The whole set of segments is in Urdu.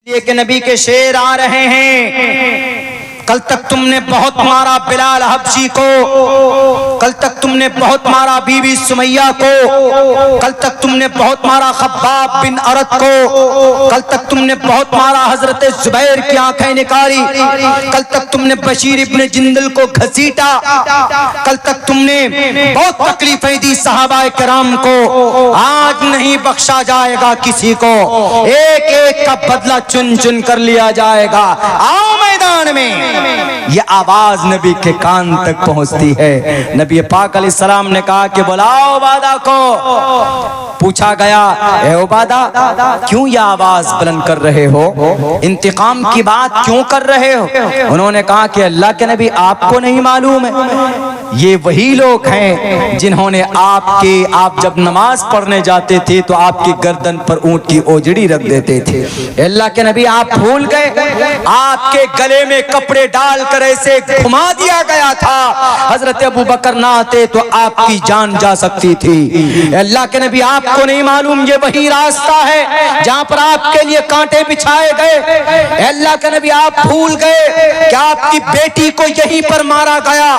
یہ کہ نبی کے شعر آ رہے ہیں، کل تک تم نے بہت مارا بلال حبشی کو، کل تک تم نے بہت مارا بی بی سمیہ کو، کل تک تم نے بہت مارا خباب بن ارد کو، کل تک تم نے بہت مارا حضرت زبیر کی آنکھیں نکاری، کل تک تم نے بشیر ابن جندل کو گھسیٹا، کل تک تم نے بہت تکلیفیں دی صحابہ کرام کو، آج نہیں بخشا جائے گا کسی کو، ایک ایک کا بدلہ چن چن کر لیا جائے گا، آؤ میدان میں۔ یہ آواز نبی کے کان تک پہنچتی ہے۔ نبی پاک علیہ السلام نے کہا کہ بلاؤ عبادہ کو۔ پوچھا گیا اے عبادہ کیوں یہ آواز بلند کر رہے ہو، انتقام کی بات کیوں کر رہے ہو؟ انہوں نے کہا کہ اللہ کے نبی آپ کو نہیں معلوم ہے، یہ وہی لوگ ہیں جنہوں نے آپ جب نماز پڑھنے جاتے تھے تو آپ کی گردن پر اونٹ کی اوجڑی رکھ دیتے تھے۔ اللہ کے نبی آپ بھول گئے، آپ کے گلے میں کپڑے ڈال کر ایسے گھما دیا گیا تھا، حضرت ابو بکر نہ آتے تو آپ کی جان جا سکتی تھی۔ اللہ کے نبی آپ کو نہیں معلوم یہ وہی راستہ ہے جہاں پر آپ کے لیے کانٹے بچھائے گئے؟ اللہ کے نبی آپ بھول گئے کہ آپ کی بیٹی کو یہیں پر مارا گیا؟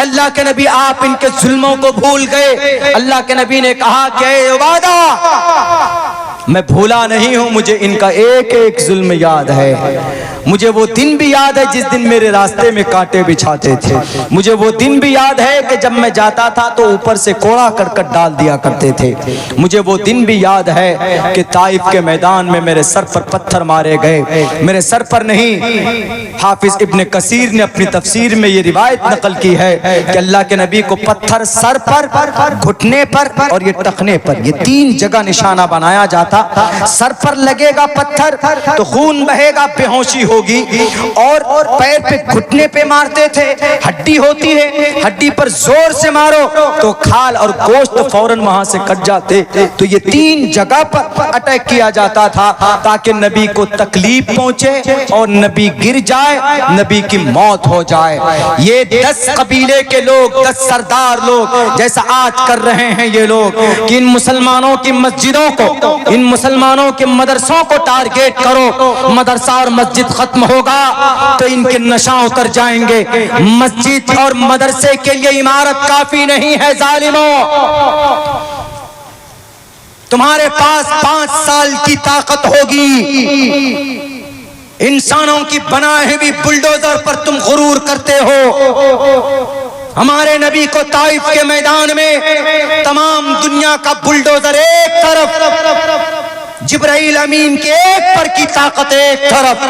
اللہ کے نبی آپ ان کے ظلموں کو بھول گئے؟ اللہ کے نبی نے کہا کہ اے عبادہ میں بھولا نہیں ہوں، مجھے ان کا ایک ایک ظلم یاد ہے، مجھے وہ دن بھی یاد ہے جس دن میرے راستے میں کانٹے بچھاتے تھے، مجھے وہ دن بھی یاد ہے کہ جب میں جاتا تھا تو اوپر سے کوڑا کرکٹ ڈال دیا کرتے تھے، مجھے وہ دن بھی یاد ہے کہ طائف کے میدان میں میرے سر پر پتھر مارے گئے، میرے سر پر نہیں۔ حافظ ابن کثیر نے اپنی تفسیر میں یہ روایت نقل کی ہے کہ اللہ کے نبی کو پتھر سر پر، گھٹنے پر اور یہ ٹخنے پر، یہ تین جگہ نشانہ بنایا جاتا۔ سر پر لگے گا پتھر تو خون بہے گا، بے ہوشی ہوگی، اور پیر پہ گھٹنے پہ مارتے تھے، ہڈی ہوتی ہے، ہڈی پر زور سے مارو تو کھال اور گوشت فوراً وہاں سے کٹ جاتے، تو یہ تین جگہ پر اٹیک کیا جاتا تھا تاکہ نبی کو تکلیف پہنچے اور نبی گر جائے، نبی کی موت ہو جائے۔ یہ 10 قبیلے کے لوگ، 10 سردار لوگ جیسا آج کر رہے ہیں یہ لوگ کہ ان مسلمانوں کی مسجدوں کو، ان مسلمانوں کے مدرسوں کو ٹارگیٹ کرو، مدرسہ اور مسجد ختم ہوگا تو ان کے نشاں اتر جائیں گے۔ مسجد اور مدرسے کے لیے عمارت کافی نہیں ہے ظالموں، تمہارے پاس 5 سال کی طاقت ہوگی، انسانوں کی بنائے ہوئی بلڈوزر پر تم غرور کرتے ہو۔ ہمارے نبی کو طائف کے میدان میں تمام دنیا کا بلڈوزر ایک طرف، جبرائیل امین کے ایک پر کی طاقت ایک طرف۔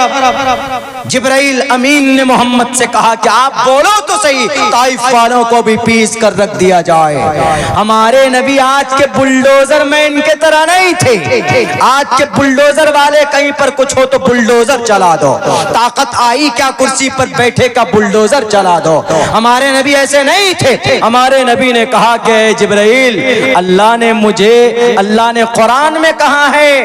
جبرائیل امین نے محمد سے کہا کہ آپ بولو تو صحیح، طائف والوں کو بھی پیس کر رکھ دیا جائے۔ ہمارے نبی آج کے بلڈوزر میں ان کے طرح نہیں تھے، آج کے بلڈوزر والے کہیں پر کچھ ہو تو بلڈوزر چلا دو، طاقت آئی کیا کرسی پر بیٹھے کا بلڈوزر چلا دو۔ ہمارے نبی ایسے نہیں تھے، ہمارے نبی نے کہا کہ اے جبرائیل اللہ نے قرآن میں کہا ہے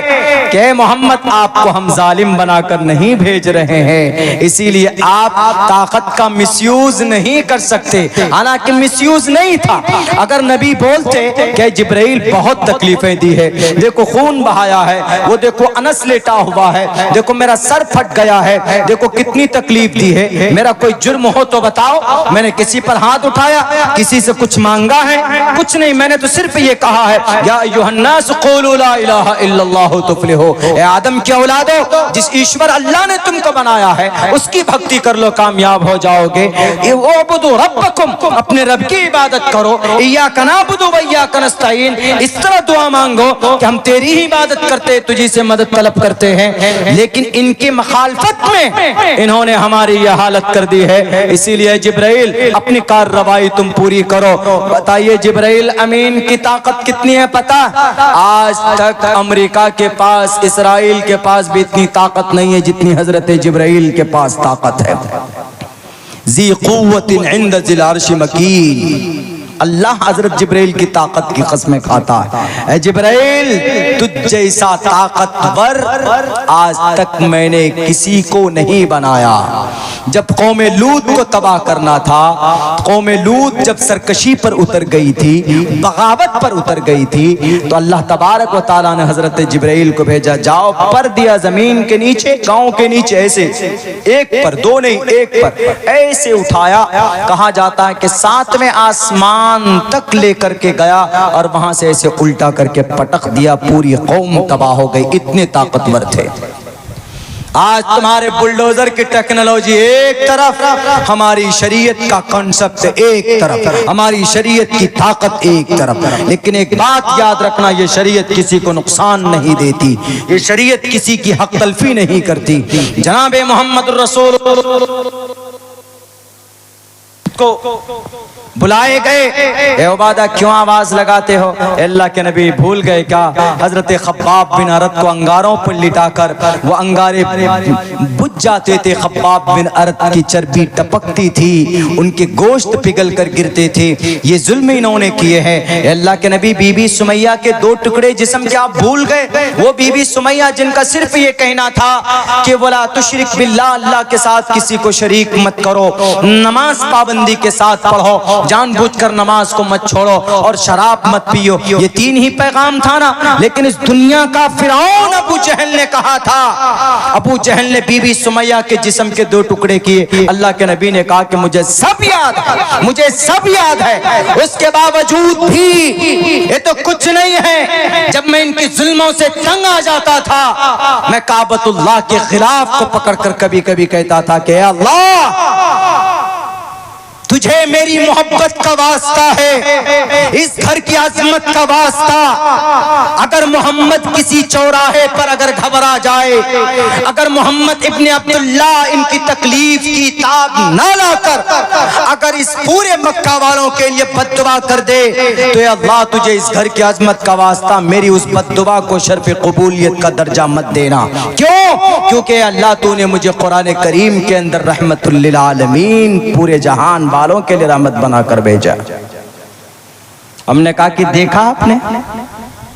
کہ محمد آپ کو ہم ظالم بنا کر نہیں بھیج رہے ہیں، اسی لیے آپ طاقت کا مس یوز نہیں کر سکتے۔ حالانکہ مس یوز نہیں تھا، اگر نبی بولتے کہ جبرائیل بہت تکلیفیں دی ہے، دیکھو خون بہایا ہے، وہ دیکھو انس لیٹا ہوا ہے، دیکھو میرا سر پھٹ گیا ہے، دیکھو کتنی تکلیف دی ہے، میرا کوئی جرم ہو تو بتاؤ، میں نے کسی پر ہاتھ اٹھایا، کسی سے کچھ مانگا ہے؟ کچھ نہیں، میں نے تو صرف یہ کہا ہے یا ایھا الناس قولوا لا الہ الا اللہ تفلحو، اے آدم کی اولادو جس ایشور اللہ نے تم کو بنایا ہے اس کی بھکتی کر لو، کامیاب ہو جاؤ گے۔ اعبدوا ربکم، اپنے رب کی عبادت کرو، ایاک نعبد و ایاک نستعین، اس طرح دعا مانگو کہ ہم تیری ہی عبادت کرتے، تجھی سے مدد طلب کرتے ہیں۔ لیکن ان کی مخالفت میں انہوں نے ہماری یہ حالت کر دی ہے، اسی لیے جبرائیل اپنی کارروائی تم پوری کرو۔ بتائیے جبرائیل امین کی طاقت کتنی ہے پتہ؟ آج تک امریکہ کے پاس، اسرائیل کے پاس بھی اتنی طاقت نہیں ہے جتنی حضرت جبرائیل کے پاس طاقت ہے۔ ذی قوت عند ذی العرش مکین، اللہ حضرت جبرائیل کی طاقت کی قسمیں کھاتا ہے، اے جبرائیل تجھ جیسا طاقتور آج تک میں نے کسی کو نہیں بنایا۔ جب قوم لوط کو تباہ کرنا تھا، قوم لوط جب سرکشی پر اتر گئی تھی، بغاوت پر اتر گئی تھی، تو اللہ تبارک و تعالیٰ نے حضرت جبرائیل کو بھیجا، جاؤ پر دیا زمین کے نیچے، گاؤں کے نیچے، ایسے ایک پر، دو نہیں ایک پر ایسے اٹھایا۔ کہا جاتا ہے کہ 7ویں آسمان تک لے کر کے گیا اور وہاں سے ایسے الٹا کر کے پٹک دیا، پوری قوم تباہ ہو گئی، اتنے طاقتور تھے۔ آج تمہارے بلڈوزر کی ٹیکنالوجی ایک طرف، ہماری شریعت کا کنسپٹ ایک طرف، ہماری شریعت کی طاقت ایک طرف، لیکن ایک بات یاد رکھنا، یہ شریعت کسی کو نقصان نہیں دیتی، یہ شریعت کسی کی حق تلفی نہیں کرتی۔ جناب محمد رسول کو بلائے گئے، اے عبادہ کیوں آواز لگاتے ہو؟ اللہ کے نبی بھول گئے کیا؟ حضرت خباب بن ارت کو انگاروں پر لٹا کر وہ انگارے بجھ جاتے تھے، خباب بن ارت کی چربی ٹپکتی تھی، ان کے گوشت پگھل کر گرتے تھے، یہ ظلم انہوں نے کیے ہیں۔ اے اللہ کے نبی بی بی سمیہ کے 2 ٹکڑے جسم کے آپ بھول گئے، وہ بی بی سمیہ جن کا صرف یہ کہنا تھا کہ وَلَا تُشْرِكْ بِاللَّهِ، اللہ کے ساتھ کسی کو شریک مت کرو، نماز پابندی کے ساتھ پڑھو، جان بوجھ کر نماز کو مت چھوڑو، اور شراب مت پیو، یہ 3 ہی پیغام تھا نا۔ لیکن اس دنیا کا فرعون ابو جہل نے کہا تھا، ابو جہل نے بی بی سمیہ کے جسم کے 2 ٹکڑے کیے، اللہ کے نبی نے کہا کہ مجھے سب یاد ہے، مجھے سب یاد ہے، اس کے باوجود بھی یہ تو کچھ نہیں ہے۔ جب میں ان کی ظلموں سے تنگ آ جاتا تھا، میں کعبۃ اللہ کے خلاف کو پکڑ کر کبھی کبھی کہتا تھا کہ اے اللہ تجھے میری محبت کا واسطہ ہے، اس گھر کی عظمت کا واسطہ، اگر محمد کسی چوراہے پر اگر گھبرا جائے، اگر محمد ابن عبداللہ ان کی تکلیف کی تاب نہ لا کر اگر اس پورے مکہ والوں کے لیے بد دعا کر دے، تو اے اللہ تجھے اس گھر کی عظمت کا واسطہ میری اس بد دعا کو شرف قبولیت کا درجہ مت دینا۔ کیوں؟ کیونکہ اللہ تو نے مجھے قرآن کریم کے اندر رحمت للعالمین، پورے جہان والوں کے لیے رحمت بنا کر بھیجا۔ ہم نے کہا کہ دیکھا آپ نے،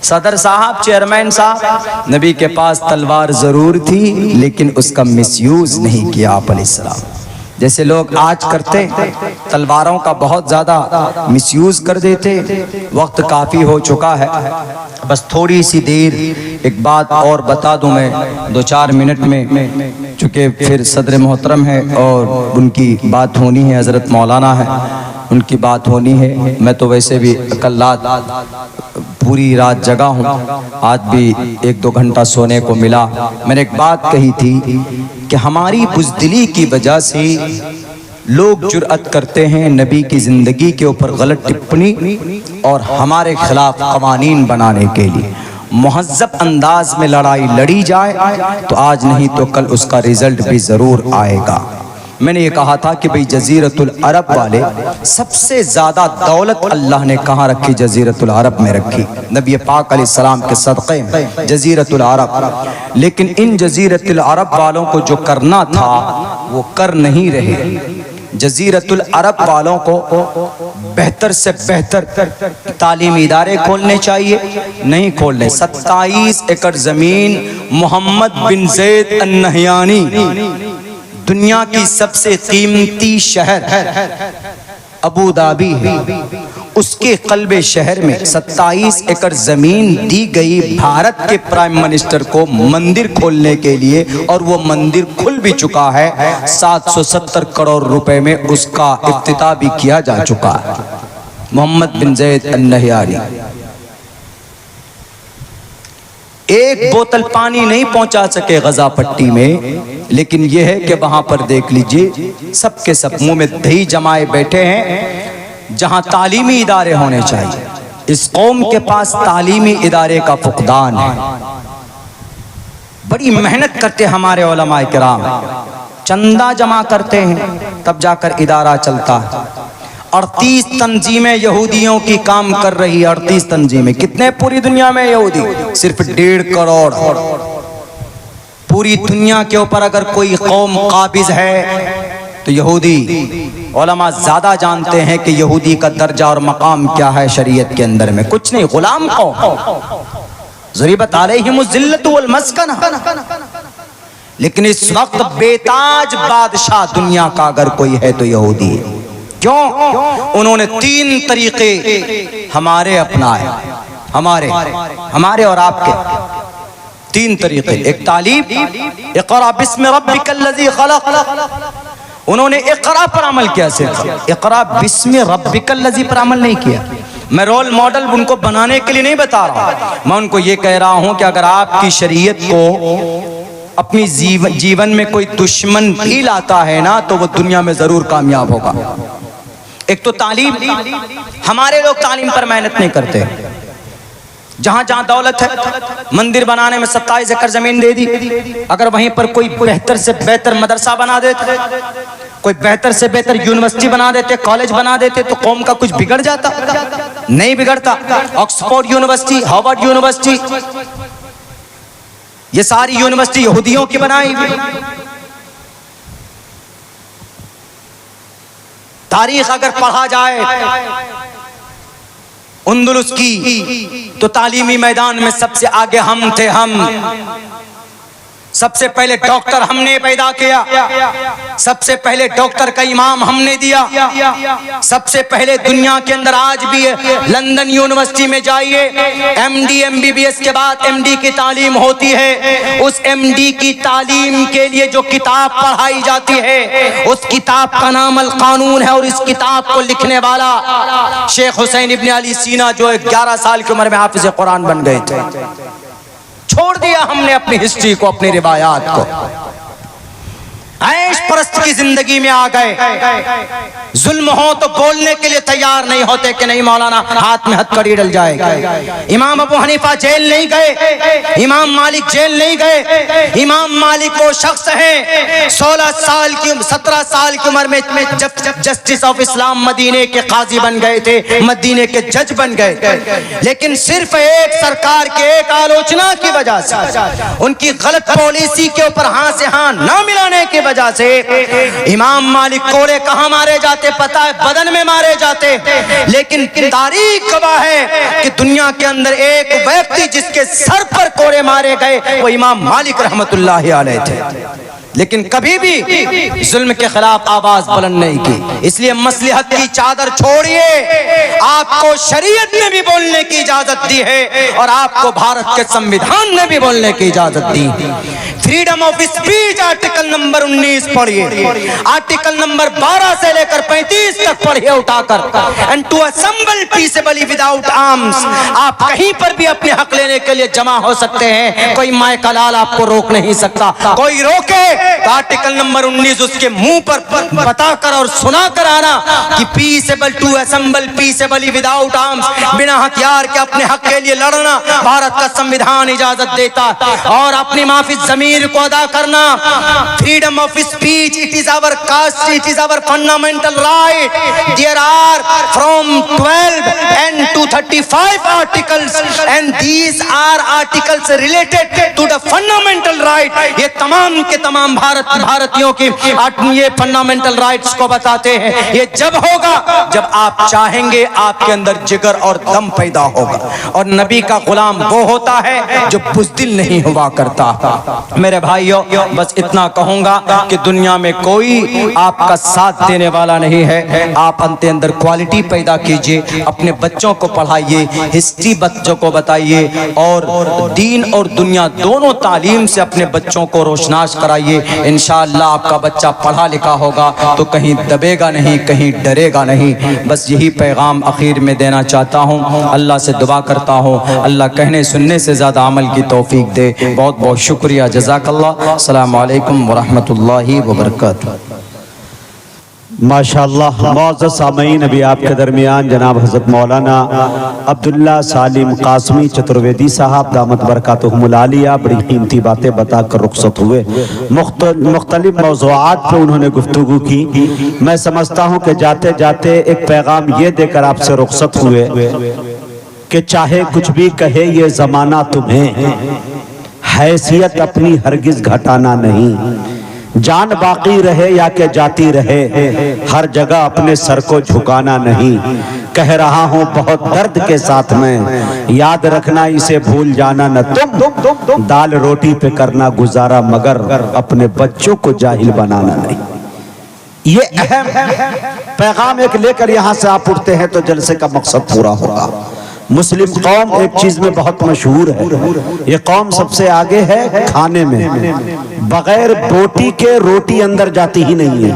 صدر صاحب، چیئرمین صاحب، نبی کے پاس تلوار ضرور تھی لیکن اس کا مس یوز نہیں کیا آپ علیہ السلام، جیسے لوگ آج کرتے، تلواروں کا بہت زیادہ مس یوز کر دیتے۔ وقت کافی ہو چکا ہے، بس تھوڑی سی دیر ایک بات اور بتا دوں میں 2-4 منٹ میں، چونکہ پھر صدر محترم ہے اور ان کی بات ہونی ہے، حضرت مولانا ہے، ان کی بات ہونی ہے۔ میں تو ویسے بھی کل رات پوری رات جگا ہوں، آج بھی 1-2 گھنٹہ سونے کو ملا۔ میں نے ایک بات کہی تھی کہ ہماری بزدلی کی وجہ سے لوگ جرأت کرتے ہیں نبی کی زندگی کے اوپر غلط ٹپنی اور ہمارے خلاف قوانین بنانے کے لیے۔ مہذب انداز میں لڑائی لڑی جائے تو آج نہیں تو کل اس کا ریزلٹ بھی ضرور آئے گا۔ میں نے یہ کہا تھا کہ بھئی جزیرۃ العرب والے سب سے زیادہ دولت اللہ نے کہاں رکھی؟ جزیرۃ العرب میں رکھی، نبی پاک علیہ السلام کے صدقے میں جزیرۃ العرب۔ لیکن ان جزیرۃ العرب والوں کو جو کرنا تھا وہ کر نہیں رہے۔ جزیرۃ العرب والوں کو بہتر سے بہتر تعلیمی ادارے کھولنے چاہیے، نہیں کھولنے۔ 27 ایکڑ زمین محمد بن زید النہیانی، دنیا کی سب سے قیمتی شہر ابو دھابی ہے، اس کے قلب شہر میں 27 ایکڑ زمین دی گئی بھارت کے پرائم منسٹر کو مندر کھولنے کے لیے، اور وہ مندر کھل بھی چکا ہے۔ 770 کروڑ روپے میں اس کا افتتاح بھی کیا جا چکا ہے۔ محمد بن زید النہیانی ایک بوتل پانی نہیں پہنچا سکے غزہ پٹی میں، لیکن یہ ہے کہ وہاں پر دیکھ لیجئے سب کے سب منہ میں دہی جمائے بیٹھے ہیں، جہاں تعلیمی ادارے ہونے چاہیے۔ اس قوم کے پاس تعلیمی ادارے کا فقدان ہے۔ بڑی محنت کرتے ہمارے علماء کرام، چندہ جمع کرتے ہیں تب جا کر ادارہ چلتا ہے۔ 38 تنظیمیں یہودیوں کی کام کر رہی ہے۔ 38 تنظیمیں، کتنے پوری دنیا میں یہودی؟ صرف 1.5 کروڑ۔ پوری دنیا کے اوپر اگر کوئی قوم قابض ہے تو یہودی علماء زیادہ جانتے ہیں کہ یہودی کا درجہ اور مقام کیا ہے شریعت کے اندر میں. کچھ نہیں، غلام قوم، ضربت علیہم الذلۃ والمسکنہ. لیکن اس وقت بے تاج بادشاہ دنیا کا اگر کوئی ہے تو یہودی ہے. کیوں؟ انہوں نے 3 طریقے ہمارے اپنائے، ہمارے اور آپ کے 3 طریقے. ایک تعلیم، اقرأ باسم ربک الذی خلق. انہوں نے اقرا پر عمل کیا. صرف اقرا بسم ربک الذی پر عمل نہیں کیا. میں رول ماڈل ان کو بنانے کے لیے نہیں بتا رہا، میں ان کو یہ کہہ رہا ہوں کہ اگر آپ کی شریعت کو اپنی جیون میں کوئی دشمن بھی لاتا ہے نا تو وہ دنیا میں ضرور کامیاب ہوگا. ایک تو تعلیم، ہمارے لوگ تعلیم پر محنت نہیں کرتے. جہاں جہاں دولت ہے، مندر بنانے میں 27 ایکڑ زمین دے دی. اگر وہیں پر کوئی بہتر سے بہتر مدرسہ بنا دیتے، کوئی بہتر سے بہتر یونیورسٹی بنا دیتے، کالج بنا دیتے تو قوم کا کچھ بگڑ جاتا؟ نہیں بگڑتا. آکسفورڈ یونیورسٹی، ہارورڈ یونیورسٹی، یہ ساری یونیورسٹی یہودیوں کی بنائی ہوئی. تاریخ اگر پڑھا جائے اندلس کی تو تعلیمی میدان میں سب سے آگے ہم تھے. ہم سب سے پہلے ڈاکٹر ہم نے پیدا کیا، سب سے پہلے ڈاکٹر کا امام ہم نے دیا. سب سے پہلے دنیا کے اندر آج بھی لندن یونیورسٹی میں جائیے، M D M B B S کے بعد ایم ڈی کی تعلیم ہوتی ہے. اس ایم ڈی کی تعلیم کے لیے جو کتاب پڑھائی جاتی ہے اس کتاب کا نام القانون ہے، اور اس کتاب کو لکھنے والا شیخ حسین ابن علی سینا جو 11 سال کی عمر میں حافظ قرآن بن گئے تھے. چھوڑ دیا ہم نے اپنی ہسٹری کو، اپنی روایات کو، عیش پرست کی زندگی میں آ گئے. ظلم ہو تو بولنے کے لیے تیار نہیں ہوتے کہ نہیں مولانا ہاتھ میں ہتھکڑی ڈل جائے گا. امام ابو حنیفہ جیل نہیں گئے، امام مالک جیل نہیں گئے. امام مالک وہ شخص ہیں 17 سال کی عمر میں جب جسٹس آف اسلام مدینے کے قاضی بن گئے تھے، مدینے کے جج بن گئے. لیکن صرف ایک سرکار کے ایک آلوچنا کی وجہ سے، ان کی غلط پالیسی کے اوپر ہاں سے ہاں نہ ملانے کی وجہ سے امام مالک کوڑے کہاں مارے جاتے پتہ ہے؟ بدن میں مارے جاتے. لیکن تاریخ گواہ ہے کہ دنیا کے اندر ایک ویکتی جس کے سر پر کوڑے مارے گئے وہ امام مالک رحمت اللہ علیہ تھے. لیکن کبھی بھی ظلم کے خلاف آواز بلند نہیں کی. اس لیے مصلحت کی چادر چھوڑیے، آپ کو شریعت نے بھی بولنے کی اجازت دی ہے اور آپ کو بھارت کے سمویدھان نے بھی بولنے کی اجازت دی. Freedom of speech article number 19 پڑھیے، آرٹیکل نمبر 12 سے لے کر 35 تک پڑھیے اٹھا کر. And to assemble peaceably without arms, آپ کہیں پر بھی اپنے حق لینے کے لیے جمع ہو سکتے ہیں، کوئی مائے کلال آپ کو روک نہیں سکتا. کوئی روکے تو آرٹیکل نمبر 19 اس کے منہ پر بتا کر اور سنا کر آنا کہ پیسبل to assemble peaceably without arms, بنا ہتھیار کے اپنے حق کے لیے لڑنا بھارت کا سمویدھان اجازت دیتا. اور اپنی معافی ضمیر کو ادا کرنا. Freedom of speech, it is our cost, it is our fundamental right. There are from 12 and to 35 articles and these are articles related to the fundamental right. یہ تمام کے تمام بھارتیوں کی یہ فنڈامنٹل رائٹس کو بتاتے ہیں. یہ جب ہوگا جب آپ چاہیں گے، آپ کے اندر جگر اور دم پیدا ہوگا. اور نبی کا غلام وہ ہوتا ہے جو بزدل نہیں ہوا کرتا. میرے بھائیوں بس اتنا کہوں گا کہ دنیا میں کوئی آپ کا ساتھ دینے والا نہیں ہے. آپ اپنے اندر کوالٹی پیدا کیجئے، اپنے بچوں کو پڑھائیے، ہسٹری بچوں کو بتائیے، اور دین اور دنیا دونوں تعلیم سے اپنے بچوں کو روشناس کرائیے. انشاءاللہ آپ کا بچہ پڑھا لکھا ہوگا تو کہیں دبے گا نہیں، کہیں ڈرے گا نہیں. بس یہی پیغام اخیر میں دینا چاہتا ہوں. اللہ سے دعا کرتا ہوں اللہ کہنے سننے سے زیادہ عمل کی توفیق دے. بہت بہت شکریہ، جزاک اللہ. السلام علیکم ورحمۃ اللہ وبرکاتہ. ماشاءاللہ. معزز سامعین، ابھی آپ کے درمیان جناب حضرت مولانا عبداللہ سالم قاسمی چترویدی صاحب دامت برکاتہم العالیہ بڑی قیمتی باتیں بتا کر رخصت ہوئے. مختلف موضوعات پہ انہوں نے گفتگو کی. میں سمجھتا ہوں کہ جاتے جاتے ایک پیغام یہ دے کر آپ سے رخصت ہوئے کہ چاہے کچھ بھی کہے یہ زمانہ تمہیں، حیثیت اپنی ہرگز گھٹانا نہیں. جان باقی رہے یا کہ جاتی رہے، ہر جگہ اپنے سر کو جھکانا نہیں۔ کہہ رہا ہوں بہت درد کے ساتھ میں، یاد رکھنا اسے بھول جانا نہ تم، دال روٹی پہ کرنا گزارا مگر اپنے بچوں کو جاہل بنانا نہیں۔ یہ اہم پیغام ایک لے کر یہاں سے آپ اٹھتے ہیں تو جلسے کا مقصد پورا ہوگا۔ مسلم قوم ایک چیز میں بہت مشہور ہے، یہ قوم سب سے آگے ہے کھانے میں، بغیر بوٹی کے روٹی اندر جاتی ہی نہیں ہے۔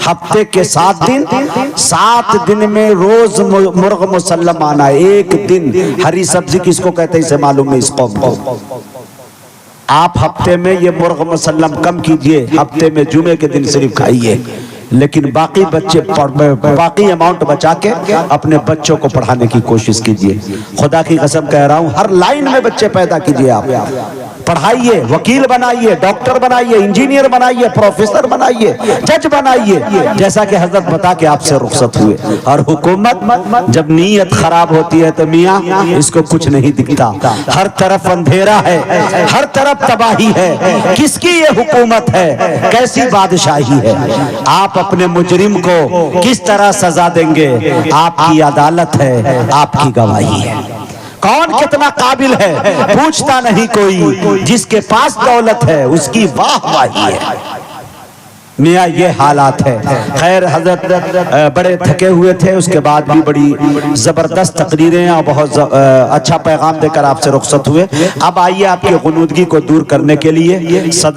ہفتے کے 7 دن میں روز مرغ مسلم آنا، ایک دن ہری سبزی کس کو کہتے ہیں اسے معلوم ہے اس قوم کو۔ آپ ہفتے میں یہ مرغ مسلم کم کیجئے، ہفتے میں جمعے کے دن صرف کھائیے، لیکن باقی اماؤنٹ بچا کے اپنے بچوں کو پڑھانے کی کوشش کیجئے۔ خدا کی قسم کہہ رہا ہوں، ہر لائن میں بچے پیدا کیجئے، آپ پڑھائیے، وکیل بنائیے، ڈاکٹر بنائیے، انجینئر بنائیے، پروفیسر بنائیے، جج بنائیے، جیسا کہ حضرت بتا کے آپ سے رخصت ہوئے۔ اور حکومت جب نیت خراب ہوتی ہے تو میاں اس کو کچھ نہیں دکھتا، ہر طرف اندھیرا ہے، ہر طرف تباہی ہے۔ کس کی یہ حکومت ہے؟ کیسی بادشاہی ہے؟ آپ اپنے مجرم کو کس طرح سزا دیں گے؟ آپ کی عدالت ہے، آپ کی گواہی ہے۔ کون کتنا قابل ہے پوچھتا نہیں کوئی، جس کے پاس دولت ہے اس کی واہ واہی ہے۔ میاں یہ حالات ہے۔ خیر حضرت بڑے تھکے ہوئے تھے، اس کے بعد بھی بڑی زبردست تقریریں اور بہت اچھا پیغام دے کر آپ سے رخصت ہوئے۔ اب آئیے آپ کی غنودگی کو دور کرنے کے لیے صدر